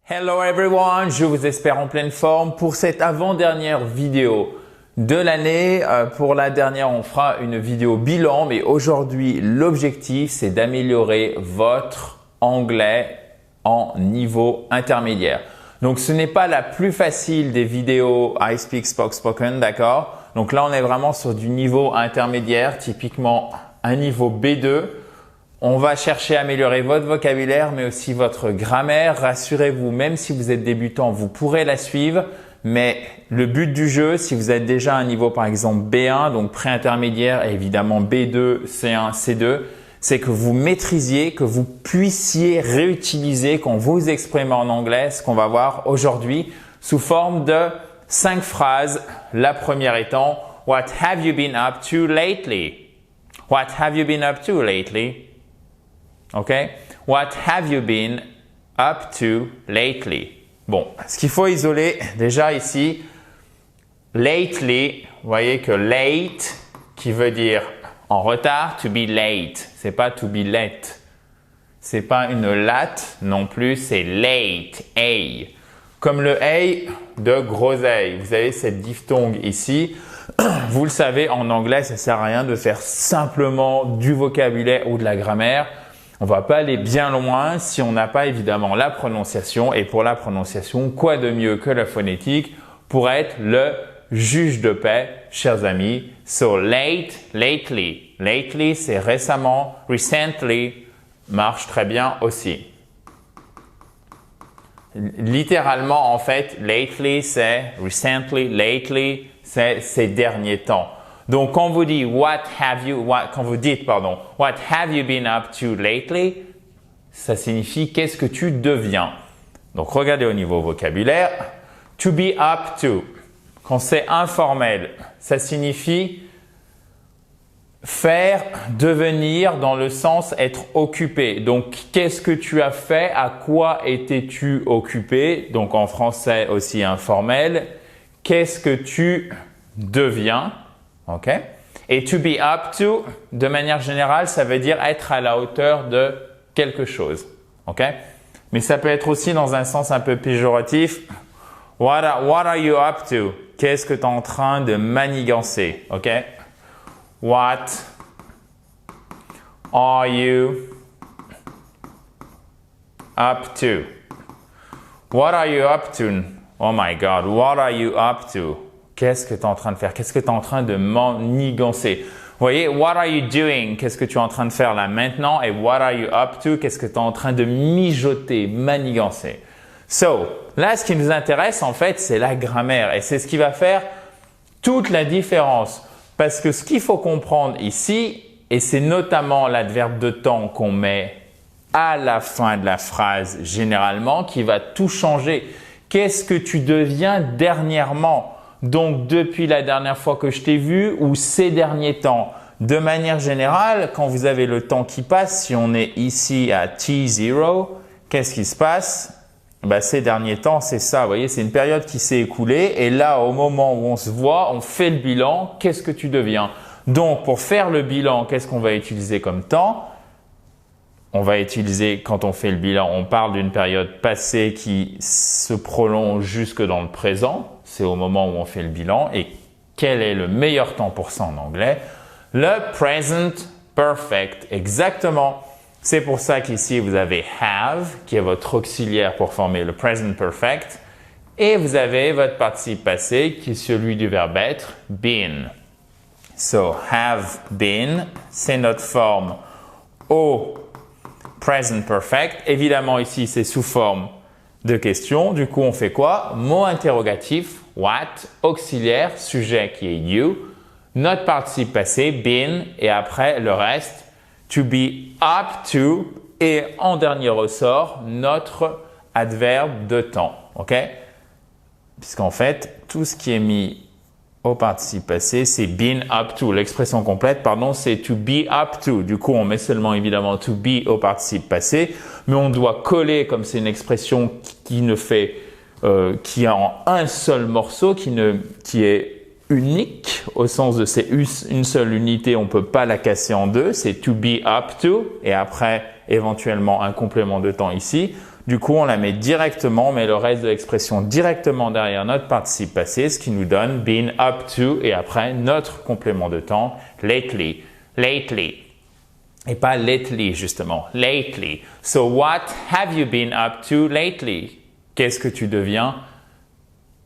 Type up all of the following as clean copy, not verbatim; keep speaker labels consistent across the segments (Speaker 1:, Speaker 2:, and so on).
Speaker 1: Hello everyone, je vous espère en pleine forme pour cette avant-dernière vidéo de l'année. Pour la dernière, on fera une vidéo bilan, mais aujourd'hui, l'objectif, c'est d'améliorer votre anglais en niveau intermédiaire. Donc, ce n'est pas la plus facile des vidéos I Speak Spoken, d'accord? Donc là, on est vraiment sur du niveau intermédiaire, typiquement un niveau B2. On va chercher à améliorer votre vocabulaire, mais aussi votre grammaire. Rassurez-vous, même si vous êtes débutant, vous pourrez la suivre. Mais le but du jeu, si vous êtes déjà à un niveau par exemple B1, donc pré-intermédiaire et évidemment B2, C1, C2, c'est que vous maîtrisiez, que vous puissiez réutiliser quand vous exprimez en anglais ce qu'on va voir aujourd'hui sous forme de 5 phrases. La première étant « What have you been up to lately? » What have you been up to lately? OK? What have you been up to lately? Bon, ce qu'il faut isoler déjà ici, lately, vous voyez que late qui veut dire en retard, to be late, c'est pas to be late. C'est pas une latte non plus, c'est late, A. Comme le A de groseille. Vous avez cette diphtongue ici. Vous le savez, en anglais, ça sert à rien de faire simplement du vocabulaire ou de la grammaire. On va pas aller bien loin si on n'a pas évidemment la prononciation. Et pour la prononciation, quoi de mieux que la phonétique pour être le juge de paix, chers amis. So late, lately. Lately, c'est récemment. Recently marche très bien aussi. Littéralement, en fait, lately, c'est recently, lately, c'est ces derniers temps. Donc, quand vous dites what have you been up to lately, ça signifie qu'est-ce que tu deviens. Donc, regardez au niveau vocabulaire. To be up to, quand c'est informel, ça signifie faire, devenir dans le sens être occupé. Donc, qu'est-ce que tu as fait? À quoi étais-tu occupé? Donc, en français aussi informel. Qu'est-ce que tu deviens? OK? Et to be up to, de manière générale, ça veut dire être à la hauteur de quelque chose. OK? Mais ça peut être aussi dans un sens un peu péjoratif. What are you up to? Qu'est-ce que tu es en train de manigancer? OK? What are you up to? What are you up to? Oh my God, what are you up to? Qu'est-ce que tu es en train de faire? Qu'est-ce que tu es en train de manigancer? Vous voyez, what are you doing? Qu'est-ce que tu es en train de faire là maintenant? Et what are you up to? Qu'est-ce que tu es en train de mijoter, manigancer? So, là, ce qui nous intéresse, en fait, c'est la grammaire. Et c'est ce qui va faire toute la différence. Parce que ce qu'il faut comprendre ici, et c'est notamment l'adverbe de temps qu'on met à la fin de la phrase généralement, qui va tout changer. Qu'est-ce que tu deviens dernièrement? Donc, depuis la dernière fois que je t'ai vu ou ces derniers temps. De manière générale, quand vous avez le temps qui passe, si on est ici à T0, qu'est-ce qui se passe? Ces derniers temps, c'est ça. Vous voyez, c'est une période qui s'est écoulée. Et là, au moment où on se voit, on fait le bilan. Qu'est-ce que tu deviens? Donc, pour faire le bilan, qu'est-ce qu'on va utiliser comme temps? On va utiliser, quand on fait le bilan, on parle d'une période passée qui se prolonge jusque dans le présent. C'est au moment où on fait le bilan. Et quel est le meilleur temps pour ça en anglais? Le present perfect. Exactement. C'est pour ça qu'ici, vous avez have, qui est votre auxiliaire pour former le present perfect. Et vous avez votre participe passé, qui est celui du verbe être, been. So, have been, c'est notre forme au present perfect. Évidemment, ici, c'est sous forme de question. Du coup, on fait quoi? Mot interrogatif, what, auxiliaire, sujet qui est you, notre participe passé, been, et après, le reste, to be up to, et en dernier ressort, notre adverbe de temps. OK? Puisqu'en fait, tout ce qui est mis au participe passé, c'est been up to. L'expression complète, pardon, c'est to be up to. Du coup, on met seulement évidemment to be au participe passé, mais on doit coller, comme c'est une expression qui ne fait, qui est en un seul morceau, qui est unique au sens de c'est une seule unité, on ne peut pas la casser en deux, c'est to be up to et après éventuellement un complément de temps ici. Du coup, on la met directement, on met le reste de l'expression directement derrière notre participe passé, ce qui nous donne been up to et après notre complément de temps, lately, lately. Et pas lately, justement, lately. So what have you been up to lately? Qu'est-ce que tu deviens,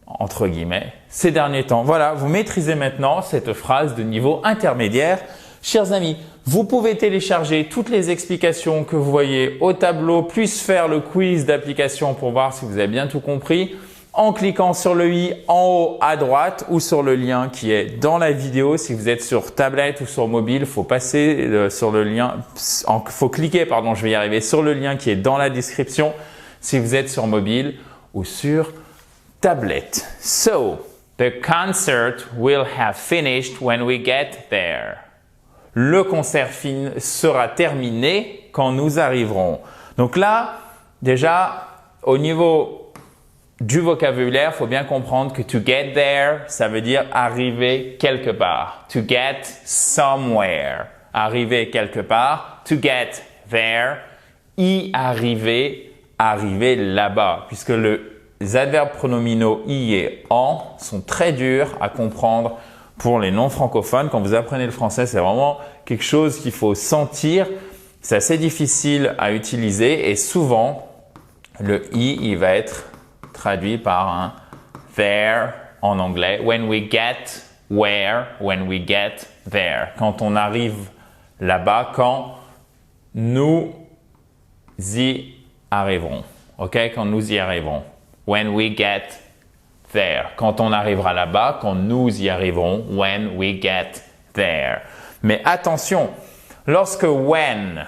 Speaker 1: entre guillemets, ces derniers temps? Voilà, vous maîtrisez maintenant cette phrase de niveau intermédiaire. Chers amis, vous pouvez télécharger toutes les explications que vous voyez au tableau, plus faire le quiz d'application pour voir si vous avez bien tout compris, en cliquant sur le i en haut à droite ou sur le lien qui est dans la vidéo. Si vous êtes sur tablette ou sur mobile, faut passer sur le lien, faut cliquer, pardon, je vais y arriver, sur le lien qui est dans la description si vous êtes sur mobile ou sur tablette. So, the concert will have finished when we get there. Le concert sera terminé quand nous arriverons. Donc là, déjà, au niveau du vocabulaire, il faut bien comprendre que to get there, ça veut dire arriver quelque part. To get somewhere. Arriver quelque part. To get there. Y arriver. Arriver là-bas. Puisque les adverbes pronominaux y et en sont très durs à comprendre pour les non-francophones. Quand vous apprenez le français, c'est vraiment quelque chose qu'il faut sentir. C'est assez difficile à utiliser et souvent, le i, il va être traduit par un there en anglais. When we get where, when we get there. Quand on arrive là-bas, quand nous y arriverons. OK? Quand nous y arriverons. When we get there. Quand on arrivera là-bas, quand nous y arriverons. When we get there. Mais attention, lorsque when,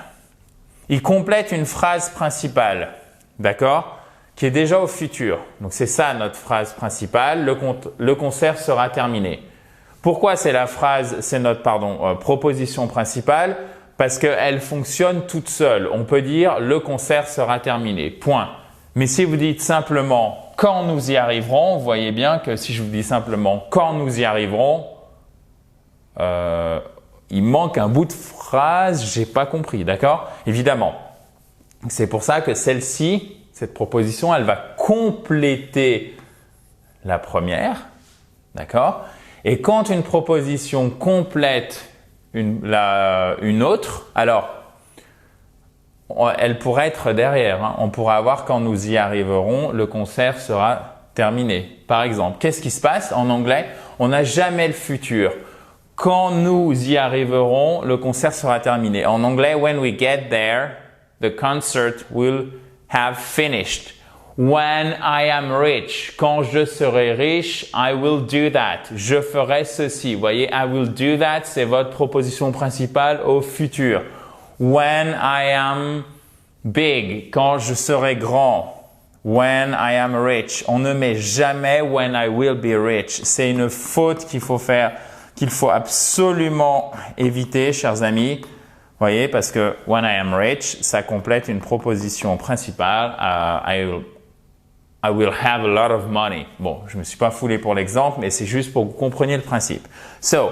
Speaker 1: il complète une phrase principale, d'accord? Qui est déjà au futur. Donc c'est ça notre phrase principale. Le concert sera terminé. Pourquoi c'est notre proposition principale? Parce qu'elle fonctionne toute seule. On peut dire le concert sera terminé. Point. Mais si vous dites simplement quand nous y arriverons, vous voyez bien que si je vous dis simplement quand nous y arriverons, il manque un bout de phrase, j'ai pas compris, d'accord? Évidemment. C'est pour ça que celle-ci, cette proposition, elle va compléter la première, d'accord? Et quand une proposition complète une autre, alors elle pourrait être derrière. Hein. On pourrait avoir quand nous y arriverons, le concert sera terminé. Par exemple, qu'est-ce qui se passe en anglais? On n'a jamais le futur. Quand nous y arriverons, le concert sera terminé. En anglais, when we get there, the concert will have finished. When I am rich, quand je serai riche, I will do that. Je ferai ceci. Vous voyez, I will do that, c'est votre proposition principale au futur. When I am big, quand je serai grand. When I am rich. On ne met jamais when I will be rich. C'est une faute qu'il faut absolument éviter, chers amis. Vous voyez, parce que when I am rich, ça complète une proposition principale. I will have a lot of money. Bon, je me suis pas foulé pour l'exemple, mais c'est juste pour que vous compreniez le principe. So,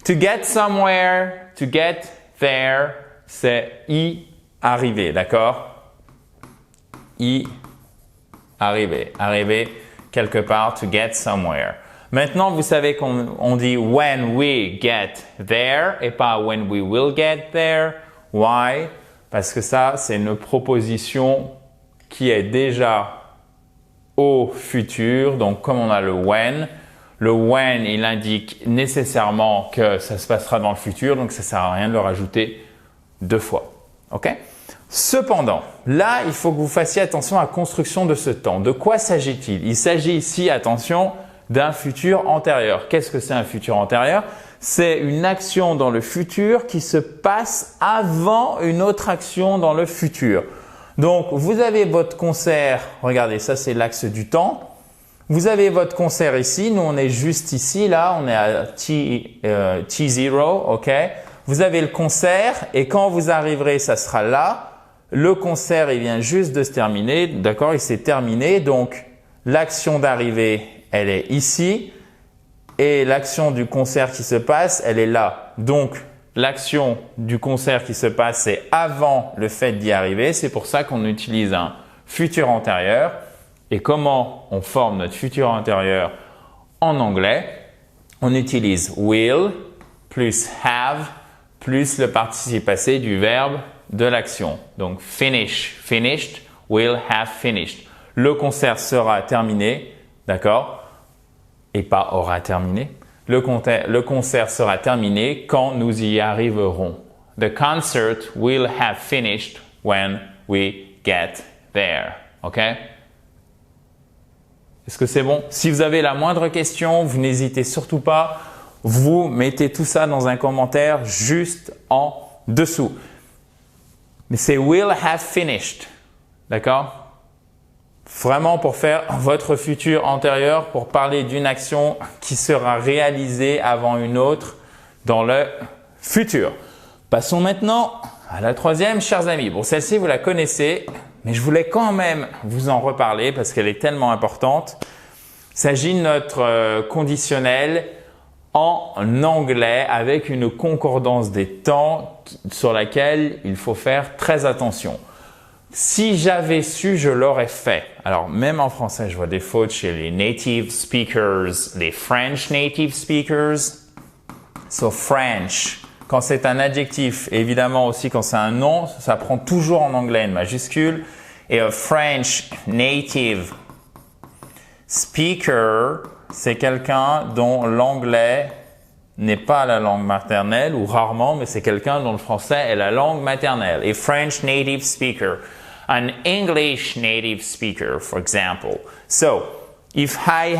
Speaker 1: to get somewhere, to get there, c'est y arriver, d'accord? Y arriver. Arriver quelque part, to get somewhere. Maintenant, vous savez qu'on dit when we get there et pas when we will get there. Why? Parce que ça, c'est une proposition qui est déjà au futur. Donc, comme on a le when, il indique nécessairement que ça se passera dans le futur. Donc, ça sert à rien de le rajouter deux fois. OK? Cependant, là, il faut que vous fassiez attention à la construction de ce temps. De quoi s'agit-il? Il s'agit ici, attention, d'un futur antérieur. Qu'est-ce que c'est un futur antérieur? C'est une action dans le futur qui se passe avant une autre action dans le futur. Donc, vous avez votre concert, regardez, ça c'est l'axe du temps. Vous avez votre concert ici, nous on est juste ici, là, on est à T0, ok? Vous avez le concert et quand vous arriverez, ça sera là. Le concert, il vient juste de se terminer, d'accord? Il s'est terminé, donc l'action d'arrivée, elle est ici et l'action du concert qui se passe, elle est là. Donc, l'action du concert qui se passe, c'est avant le fait d'y arriver. C'est pour ça qu'on utilise un futur antérieur. Et comment on forme notre futur antérieur en anglais? On utilise will plus have plus le participe passé du verbe de l'action. Donc finish, finished, will have finished. Le concert sera terminé, d'accord? Et pas aura terminé. Le concert sera terminé quand nous y arriverons. The concert will have finished when we get there. OK? Est-ce que c'est bon? Si vous avez la moindre question, vous n'hésitez surtout pas. Vous mettez tout ça dans un commentaire juste en dessous. Mais c'est will have finished. D'accord? Vraiment pour faire votre futur antérieur, pour parler d'une action qui sera réalisée avant une autre dans le futur. Passons maintenant à la troisième, chers amis. Bon, celle-ci, vous la connaissez, mais je voulais quand même vous en reparler parce qu'elle est tellement importante. Il s'agit de notre conditionnel en anglais avec une concordance des temps sur laquelle il faut faire très attention. Si j'avais su, je l'aurais fait. Alors, même en français, je vois des fautes chez les native speakers, les French native speakers. So, French. Quand c'est un adjectif, évidemment aussi quand c'est un nom, ça prend toujours en anglais une majuscule. Et a French native speaker, c'est quelqu'un dont l'anglais n'est pas la langue maternelle ou rarement, mais c'est quelqu'un dont le français est la langue maternelle. A French native speaker. An English native speaker, for example. So, if I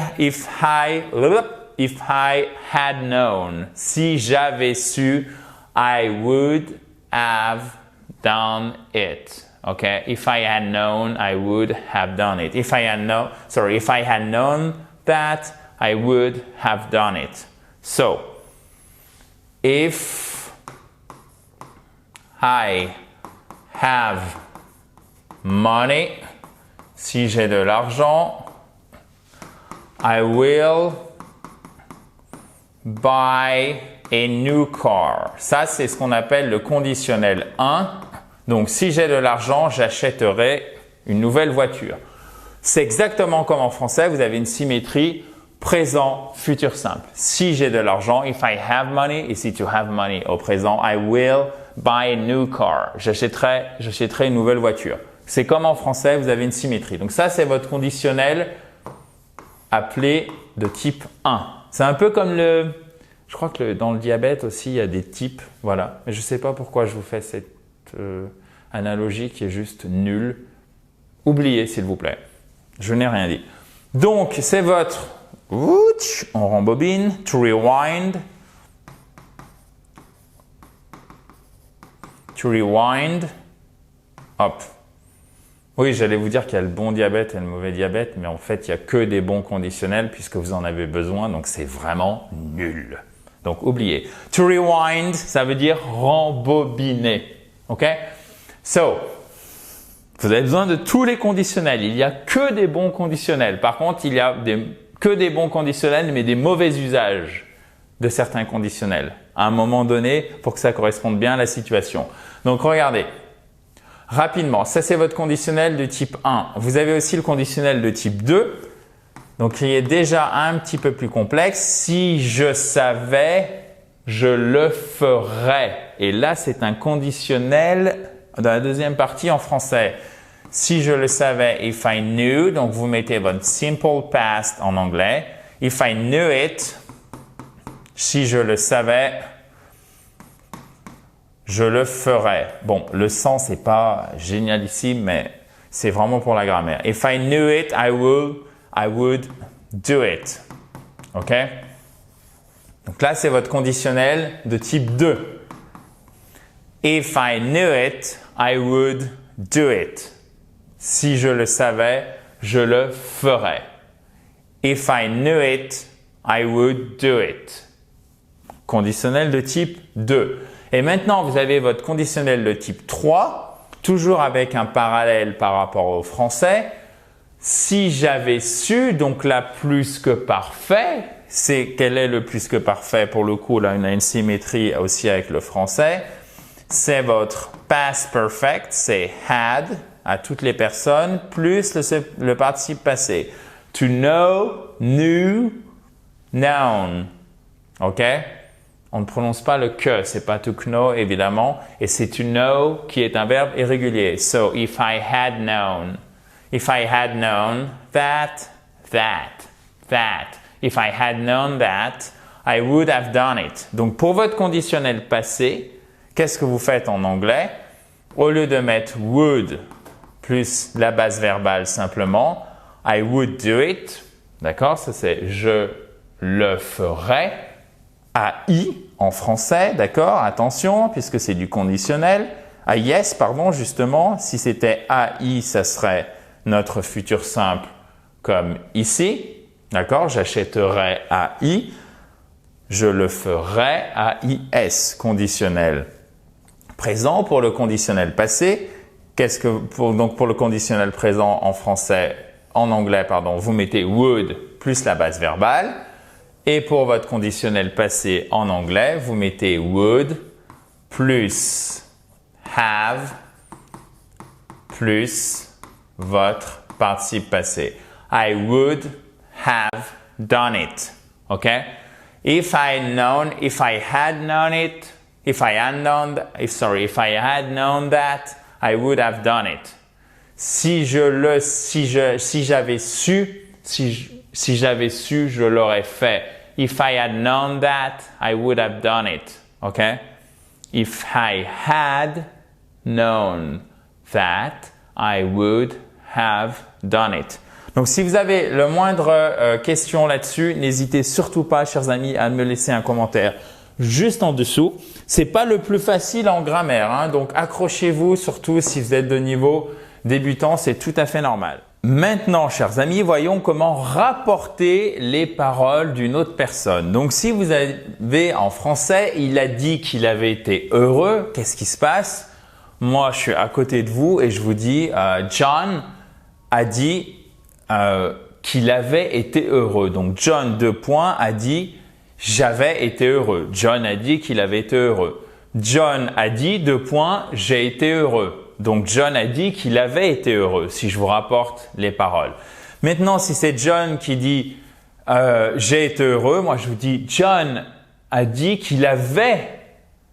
Speaker 1: had known, si j'avais su, I would have done it. Okay? If I had known, I would have done it. If I had known that, I would have done it. So, if I have money, si j'ai de l'argent, I will buy a new car. Ça, c'est ce qu'on appelle le conditionnel 1. Donc, si j'ai de l'argent, j'achèterai une nouvelle voiture. C'est exactement comme en français, vous avez une symétrie présent, futur simple. Si j'ai de l'argent, if I have money, ici to have money au présent, I will buy a new car. J'achèterai une nouvelle voiture. C'est comme en français, vous avez une symétrie. Donc ça, c'est votre conditionnel appelé de type 1. C'est un peu comme je crois que dans le diabète aussi, il y a des types. Voilà. Mais je ne sais pas pourquoi je vous fais cette analogie qui est juste nulle. Oubliez, s'il vous plaît. Je n'ai rien dit. Donc, c'est votre... On rembobine. To rewind. To rewind. Hop. Oui, j'allais vous dire qu'il y a le bon diabète et le mauvais diabète, mais en fait, il n'y a que des bons conditionnels puisque vous en avez besoin, donc c'est vraiment nul. Donc, oubliez. To rewind, ça veut dire rembobiner. OK? So, vous avez besoin de tous les conditionnels. Il n'y a que des bons conditionnels. Par contre, il n'y a que des bons conditionnels, mais des mauvais usages de certains conditionnels à un moment donné pour que ça corresponde bien à la situation. Donc, regardez. Rapidement, ça c'est votre conditionnel de type 1. Vous avez aussi le conditionnel de type 2. Donc, il est déjà un petit peu plus complexe. Si je savais, je le ferais. Et là, c'est un conditionnel dans la deuxième partie en français. Si je le savais, if I knew, donc vous mettez votre simple past en anglais. If I knew it, si je le savais, je le ferais. Bon, le sens n'est pas génialissime, mais c'est vraiment pour la grammaire. If I knew it, I would do it. OK? Donc là, c'est votre conditionnel de type 2. If I knew it, I would do it. Si je le savais, je le ferais. If I knew it, I would do it. Conditionnel de type 2. Et maintenant, vous avez votre conditionnel de type 3, toujours avec un parallèle par rapport au français. Si j'avais su, donc là, plus que parfait, quel est le plus que parfait? Pour le coup, là, on a une symétrie aussi avec le français. C'est votre past perfect, c'est had. à toutes les personnes, plus le participe passé. To know, knew, known. OK? On ne prononce pas le que, c'est pas to know évidemment, et c'est to know qui est un verbe irrégulier. So, if I had known that. If I had known that, I would have done it. Donc, pour votre conditionnel passé, qu'est-ce que vous faites en anglais? Au lieu de mettre would plus la base verbale simplement, I would do it. D'accord? Ça, c'est je le ferai. AI en français, d'accord? Attention, puisque c'est du conditionnel. Yes, pardon, justement. Si c'était AI, ça serait notre futur simple comme ici. D'accord? J'achèterai AI. Je le ferai AIS, conditionnel. Présent pour le conditionnel passé. Donc pour le conditionnel présent en français, en anglais, pardon, vous mettez would plus la base verbale. Et pour votre conditionnel passé en anglais, vous mettez would plus have plus votre participe passé. I would have done it. Okay? If I had known that, I would have done it. Si j'avais su, je l'aurais fait. If I had known that, I would have done it. Okay? If I had known that, I would have done it. Donc, si vous avez le moindre question là-dessus, n'hésitez surtout pas, chers amis, à me laisser un commentaire juste en dessous. C'est pas le plus facile en grammaire, hein, donc accrochez-vous, surtout si vous êtes de niveau débutant, c'est tout à fait normal. Maintenant, chers amis, voyons comment rapporter les paroles d'une autre personne. Donc, si vous avez en français, il a dit qu'il avait été heureux, qu'est-ce qui se passe? Moi, je suis à côté de vous et je vous dis, John a dit qu'il avait été heureux. Donc, John, a dit, j'avais été heureux. John a dit qu'il avait été heureux. John a dit, j'ai été heureux. Donc, John a dit qu'il avait été heureux, si je vous rapporte les paroles. Maintenant, si c'est John qui dit j'ai été heureux, moi je vous dis John a dit qu'il avait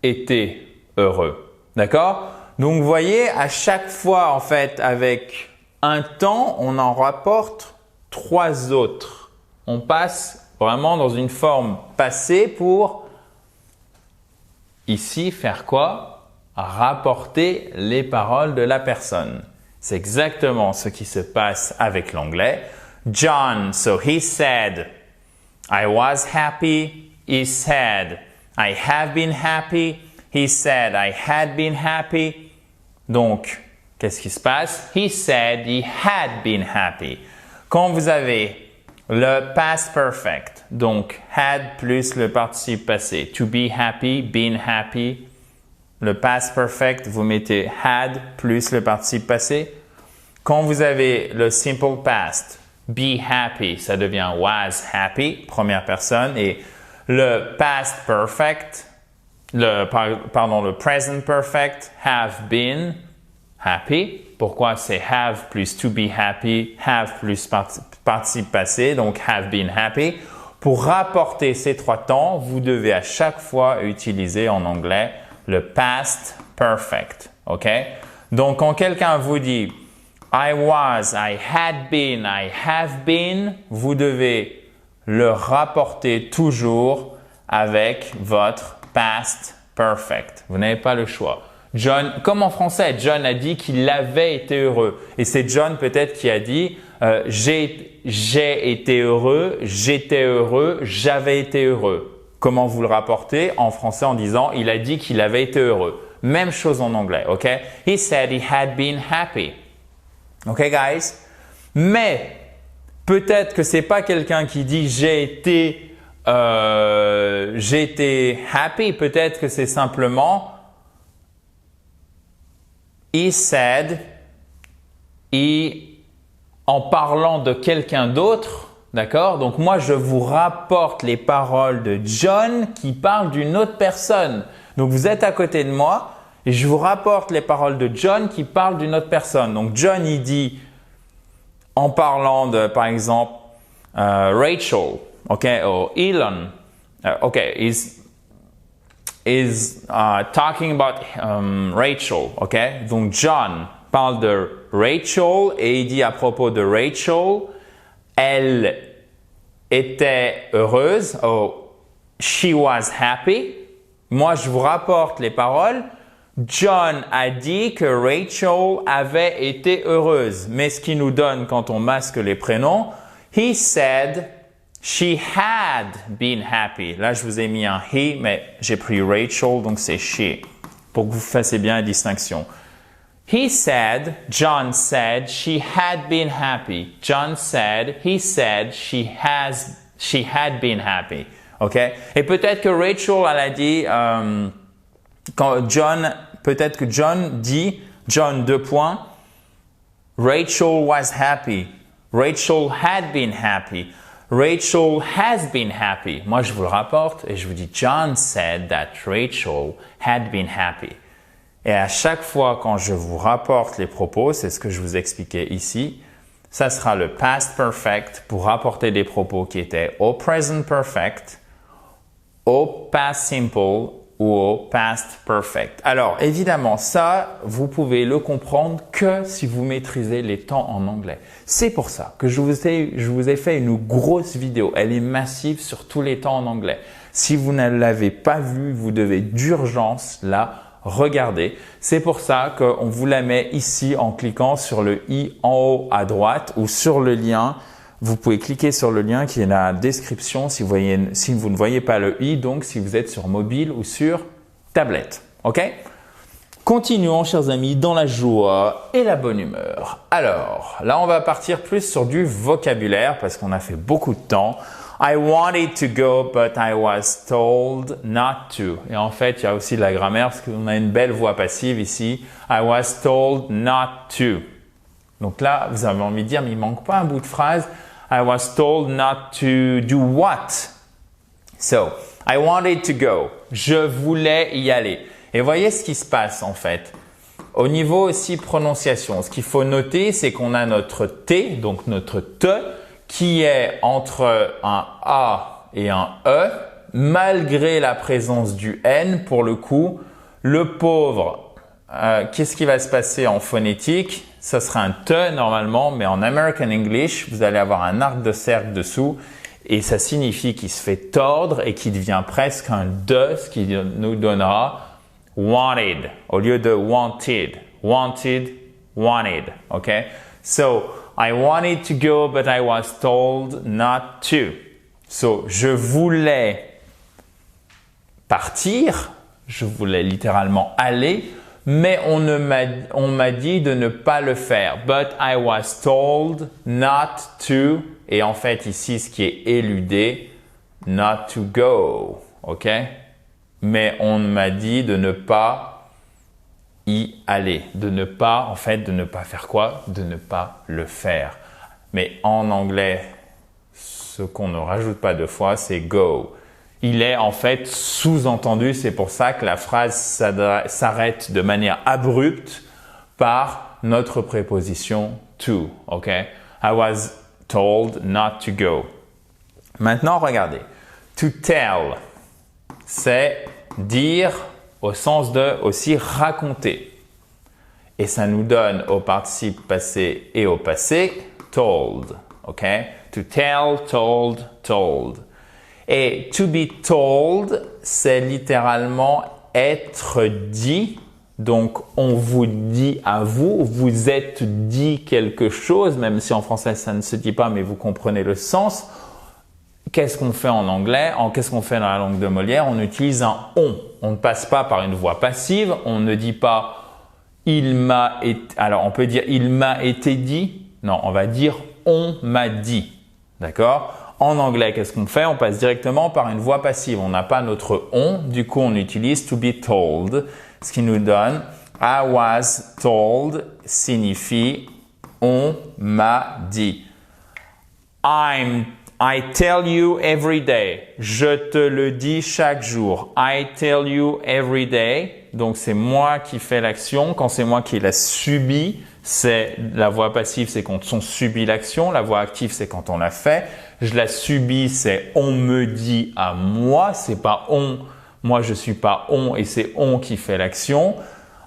Speaker 1: été heureux. D'accord? Donc, vous voyez, à chaque fois, en fait, avec un temps, on en rapporte 3 autres. On passe vraiment dans une forme passée pour ici faire quoi? Rapporter les paroles de la personne. C'est exactement ce qui se passe avec l'anglais. John, so he said, I was happy. He said, I have been happy. He said, I had been happy. Donc, qu'est-ce qui se passe? He said he had been happy. Quand vous avez le past perfect, donc had plus le participe passé, to be happy, been happy. Le past perfect, vous mettez had plus le participe passé. Quand vous avez le simple past, be happy, ça devient was happy, première personne. Et le past perfect, le present perfect, have been happy. Pourquoi c'est have plus to be happy, have plus participe passé, donc have been happy. Pour rapporter ces 3 temps, vous devez à chaque fois utiliser en anglais le past perfect, ok? Donc, quand quelqu'un vous dit I was, I had been, I have been, vous devez le rapporter toujours avec votre past perfect. Vous n'avez pas le choix. John, comme en français, John a dit qu'il avait été heureux. Et c'est John peut-être qui a dit j'ai été heureux, j'étais heureux, j'avais été heureux. Comment vous le rapportez en français en disant il a dit qu'il avait été heureux. Même chose en anglais, ok? He said he had been happy. Ok, guys? Mais peut-être que c'est pas quelqu'un qui dit j'ai été happy. Peut-être que c'est simplement he said en parlant de quelqu'un d'autre. D'accord? Donc, moi, je vous rapporte les paroles de John qui parle d'une autre personne. Donc, vous êtes à côté de moi et je vous rapporte les paroles de John qui parlent d'une autre personne. Donc John, il dit, en parlant de, par exemple, Rachel, ok, ou Elon, ok, is talking about Rachel, ok. Donc John parle de Rachel et il dit à propos de Rachel, elle était heureuse, oh, she was happy. Moi, je vous rapporte les paroles. John a dit que Rachel avait été heureuse. Mais ce qui nous donne quand on masque les prénoms, he said she had been happy. Là, je vous ai mis un he, mais j'ai pris Rachel, donc c'est she, pour que vous fassiez bien la distinction. He said, John said, she had been happy. John said, he said, she had been happy. OK? Et peut-être que Rachel, elle a dit, quand John, peut-être que John dit, John 2 points, Rachel was happy. Rachel had been happy. Rachel has been happy. Moi, je vous le rapporte et je vous dis, John said that Rachel had been happy. Et à chaque fois quand je vous rapporte les propos, c'est ce que je vous expliquais ici, ça sera le past perfect pour rapporter des propos qui étaient au present perfect, au past simple ou au past perfect. Alors, évidemment, ça, vous pouvez le comprendre que si vous maîtrisez les temps en anglais. C'est pour ça que je vous ai fait une grosse vidéo. Elle est massive sur tous les temps en anglais. Si vous ne l'avez pas vue, vous devez d'urgence la regarder. C'est pour ça qu'on vous la met ici en cliquant sur le i en haut à droite ou sur le lien. Vous pouvez cliquer sur le lien qui est dans la description si vous ne voyez pas le i, donc si vous êtes sur mobile ou sur tablette. OK? Continuons, chers amis, dans la joie et la bonne humeur. Alors, là, on va partir plus sur du vocabulaire parce qu'on a fait beaucoup de temps. I wanted to go, but I was told not to. Et en fait, il y a aussi de la grammaire parce qu'on a une belle voix passive ici. I was told not to. Donc là, vous avez envie de dire, mais il manque pas un bout de phrase. I was told not to do what? So, I wanted to go. Je voulais y aller. Et voyez ce qui se passe en fait. Au niveau aussi prononciation, ce qu'il faut noter, c'est qu'on a notre T, donc notre T, qui est entre un A et un E, malgré la présence du N, pour le coup, le pauvre, qu'est-ce qui va se passer en phonétique? Ça sera un T normalement, mais en American English, vous allez avoir un arc de cercle dessous et ça signifie qu'il se fait tordre et qu'il devient presque un D, ce qui nous donnera wanted au lieu de wanted. Wanted, wanted, OK? So, I wanted to go, but I was told not to. So, je voulais partir, je voulais littéralement aller, mais on m'a dit de ne pas le faire. But I was told not to. Et en fait, ici, ce qui est éludé, not to go. OK? Mais on m'a dit de ne pas y aller, de ne pas faire quoi? De ne pas le faire. Mais en anglais, ce qu'on ne rajoute pas deux fois, c'est go. Il est en fait sous-entendu, c'est pour ça que la phrase s'arrête de manière abrupte par notre préposition to. OK? I was told not to go. Maintenant, regardez. To tell, c'est dire au sens de aussi raconter. Et ça nous donne au participe passé et au passé told. OK? To tell, told, told. Et to be told, c'est littéralement être dit. Donc, on vous dit à vous, vous êtes dit quelque chose, même si en français ça ne se dit pas, mais vous comprenez le sens. Qu'est-ce qu'on fait en anglais? Qu'est-ce qu'on fait dans la langue de Molière? On utilise un on. On ne passe pas par une voix passive. On ne dit pas il m'a été. Alors, on peut dire il m'a été dit. Non, on va dire on m'a dit. D'accord? En anglais, qu'est-ce qu'on fait? On passe directement par une voix passive. On n'a pas notre on. Du coup, on utilise to be told. Ce qui nous donne I was told signifie on m'a dit. I tell you every day. Je te le dis chaque jour. I tell you every day. Donc, c'est moi qui fais l'action. Quand c'est moi qui la subis, c'est la voix passive, c'est quand on subit l'action. La voix active, c'est quand on la fait. Je la subis, c'est on me dit à moi. C'est pas on. Moi, je suis pas on et c'est on qui fait l'action.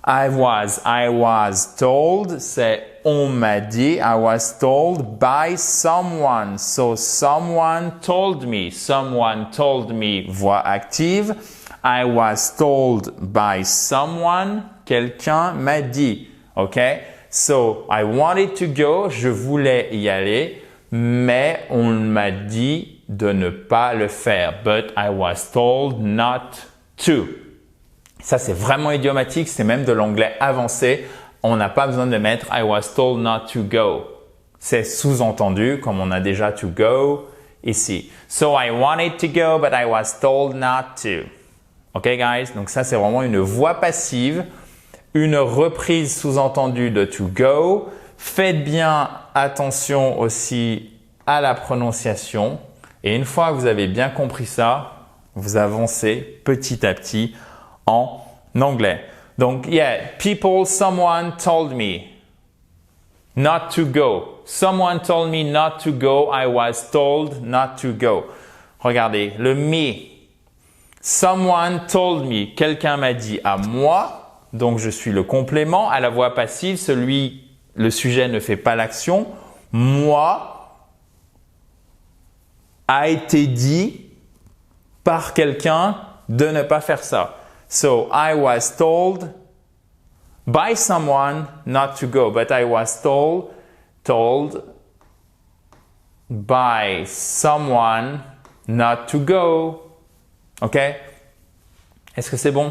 Speaker 1: I was told, c'est on m'a dit. I was told by someone. So someone told me. Someone told me, voix active. I was told by someone. Quelqu'un m'a dit. OK? So I wanted to go. Je voulais y aller, mais on m'a dit de ne pas le faire. But I was told not to. Ça, c'est vraiment idiomatique. C'est même de l'anglais avancé. On n'a pas besoin de mettre I was told not to go. C'est sous-entendu, comme on a déjà to go ici. So I wanted to go, but I was told not to. OK, guys? Donc ça, c'est vraiment une voix passive, une reprise sous-entendue de to go. Faites bien attention aussi à la prononciation. Et une fois que vous avez bien compris ça, vous avancez petit à petit en anglais. Donc, someone told me not to go. Someone told me not to go. I was told not to go. Regardez, le me. Someone told me. Quelqu'un m'a dit à moi. Donc, je suis le complément. À la voix passive, le sujet ne fait pas l'action. Moi a été dit par quelqu'un de ne pas faire ça. So, I was told by someone not to go, but I was told by someone not to go. OK? Est-ce que c'est bon?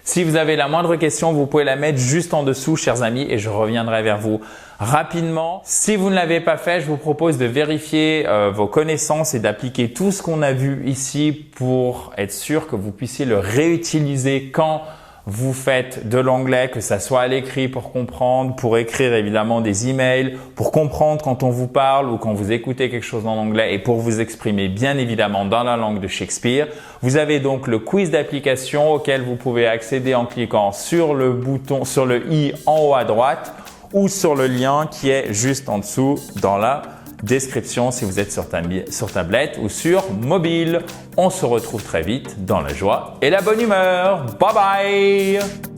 Speaker 1: Si vous avez la moindre question, vous pouvez la mettre juste en dessous, chers amis, et je reviendrai vers vous rapidement. Si vous ne l'avez pas fait, je vous propose de vérifier vos connaissances et d'appliquer tout ce qu'on a vu ici pour être sûr que vous puissiez le réutiliser quand vous faites de l'anglais, que ça soit à l'écrit pour comprendre, pour écrire évidemment des emails, pour comprendre quand on vous parle ou quand vous écoutez quelque chose en anglais et pour vous exprimer bien évidemment dans la langue de Shakespeare. Vous avez donc le quiz d'application auquel vous pouvez accéder en cliquant sur le bouton, sur le i en haut à droite ou sur le lien qui est juste en dessous dans la description si vous êtes sur tablette ou sur mobile. On se retrouve très vite dans la joie et la bonne humeur. Bye bye!